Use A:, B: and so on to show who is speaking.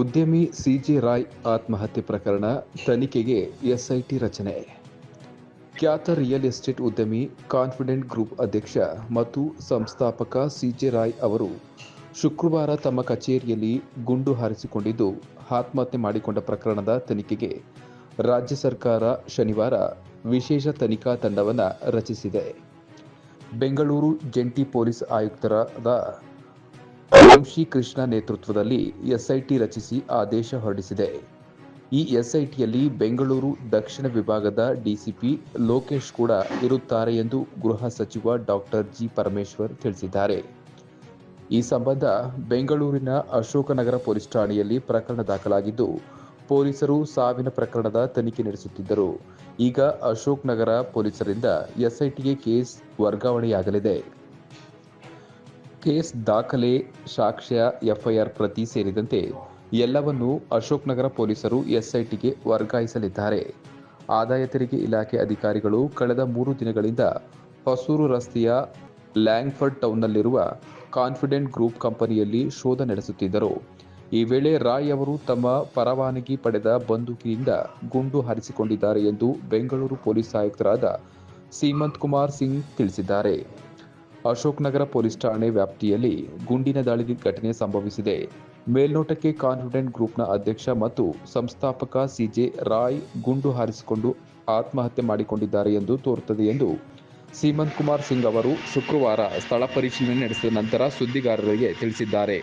A: ಉದ್ಯಮಿ ಸಿಜೆ ರಾಯ್ ಆತ್ಮಹತ್ಯೆ ಪ್ರಕರಣ ತನಿಖೆಗೆ ಎಸ್ಐಟಿ ರಚನೆ. ಖ್ಯಾತ ರಿಯಲ್ ಎಸ್ಟೇಟ್ ಉದ್ಯಮಿ ಕಾನ್ಫಿಡೆಂಟ್ ಗ್ರೂಪ್ ಅಧ್ಯಕ್ಷ ಮತ್ತು ಸಂಸ್ಥಾಪಕ ಸಿಜೆ ರಾಯ್ ಅವರು ಶುಕ್ರವಾರ ತಮ್ಮ ಕಚೇರಿಯಲ್ಲಿ ಗುಂಡು ಹಾರಿಸಿಕೊಂಡಿದ್ದು ಆತ್ಮಹತ್ಯೆ ಮಾಡಿಕೊಂಡ ಪ್ರಕರಣದ ತನಿಖೆಗೆ ರಾಜ್ಯ ಸರ್ಕಾರ ಶನಿವಾರ ವಿಶೇಷ ತನಿಖಾ ತಂಡವನ್ನು ರಚಿಸಿದೆ. ಬೆಂಗಳೂರು ಜಂಟಿ ಪೊಲೀಸ್ ಆಯುಕ್ತರಾದ ವಂಶಿ ಕೃಷ್ಣ ನೇತೃತ್ವದಲ್ಲಿ ಎಸ್ಐಟಿ ರಚಿಸಿ ಆದೇಶ ಹೊರಡಿಸಿದೆ. ಈ ಎಸ್ಐಟಿಯಲ್ಲಿ ಬೆಂಗಳೂರು ದಕ್ಷಿಣ ವಿಭಾಗದ ಡಿಸಿಪಿ ಲೋಕೇಶ್ ಕೂಡ ಇರುತ್ತಾರೆ ಎಂದು ಗೃಹ ಸಚಿವ ಡಾಕ್ಟರ್ ಜಿ ಪರಮೇಶ್ವರ್ ತಿಳಿಸಿದ್ದಾರೆ. ಈ ಸಂಬಂಧ ಬೆಂಗಳೂರಿನ ಅಶೋಕನಗರ ಪೊಲೀಸ್ ಠಾಣೆಯಲ್ಲಿ ಪ್ರಕರಣ ದಾಖಲಾಗಿದ್ದು, ಪೊಲೀಸರು ಸಾವಿನ ಪ್ರಕರಣದ ತನಿಖೆ ನಡೆಸುತ್ತಿದ್ದರು. ಈಗ ಅಶೋಕ್ ನಗರ ಪೊಲೀಸರಿಂದ ಎಸ್ಐಟಿಗೆ ಕೇಸ್ ವರ್ಗಾವಣೆಯಾಗಲಿದೆ. ಕೇಸ್ ದಾಖಲೆ, ಸಾಕ್ಷ್ಯ, ಎಫ್ಐಆರ್ ಪ್ರತಿ ಸೇರಿದಂತೆ ಎಲ್ಲವನ್ನೂ ಅಶೋಕ್ ನಗರ ಪೊಲೀಸರು ಎಸ್ಐಟಿಗೆ ವರ್ಗಾಯಿಸಲಿದ್ದಾರೆ. ಆದಾಯ ತೆರಿಗೆ ಇಲಾಖೆ ಅಧಿಕಾರಿಗಳು ಕಳೆದ 3 ದಿನಗಳಿಂದ ಹೊಸೂರು ರಸ್ತೆಯ ಲ್ಯಾಂಗ್ಫರ್ಡ್ ಟೌನ್ನಲ್ಲಿರುವ ಕಾನ್ಫಿಡೆಂಟ್ ಗ್ರೂಪ್ ಕಂಪನಿಯಲ್ಲಿ ಶೋಧ ನಡೆಸುತ್ತಿದ್ದರು. ಈ ವೇಳೆ ರಾಯ್ ಅವರು ತಮ್ಮ ಪರವಾನಗಿ ಪಡೆದ ಬಂದೂಕಿನಿಂದ ಗುಂಡು ಹಾರಿಸಿಕೊಂಡಿದ್ದಾರೆ ಎಂದು ಬೆಂಗಳೂರು ಪೊಲೀಸ್ ಆಯುಕ್ತರಾದ ಸೀಮಂತ್ ಕುಮಾರ್ ಸಿಂಗ್ ತಿಳಿಸಿದ್ದಾರೆ. ಅಶೋಕ್ ನಗರ ಪೊಲೀಸ್ ಠಾಣೆ ವ್ಯಾಪ್ತಿಯಲ್ಲಿ ಗುಂಡಿನ ದಾಳಿ ಘಟನೆ ಸಂಭವಿಸಿದೆ. ಮೇಲ್ನೋಟಕ್ಕೆ ಕಾನ್ಫಿಡೆಂಟ್ ಗ್ರೂಪ್ನ ಅಧ್ಯಕ್ಷ ಮತ್ತು ಸಂಸ್ಥಾಪಕ ಸಿಜೆ ರಾಯ್ ಗುಂಡು ಹಾರಿಸಿಕೊಂಡು ಆತ್ಮಹತ್ಯೆ ಮಾಡಿಕೊಂಡಿದ್ದಾರೆ ಎಂದು ತೋರುತ್ತದೆ ಎಂದು ಸೀಮಂತ್ ಕುಮಾರ್ ಸಿಂಗ್ ಅವರು ಶುಕ್ರವಾರ ಸ್ಥಳ ಪರಿಶೀಲನೆ ನಡೆಸಿದ ನಂತರ ಸುದ್ದಿಗಾರರಿಗೆ ತಿಳಿಸಿದ್ದಾರೆ.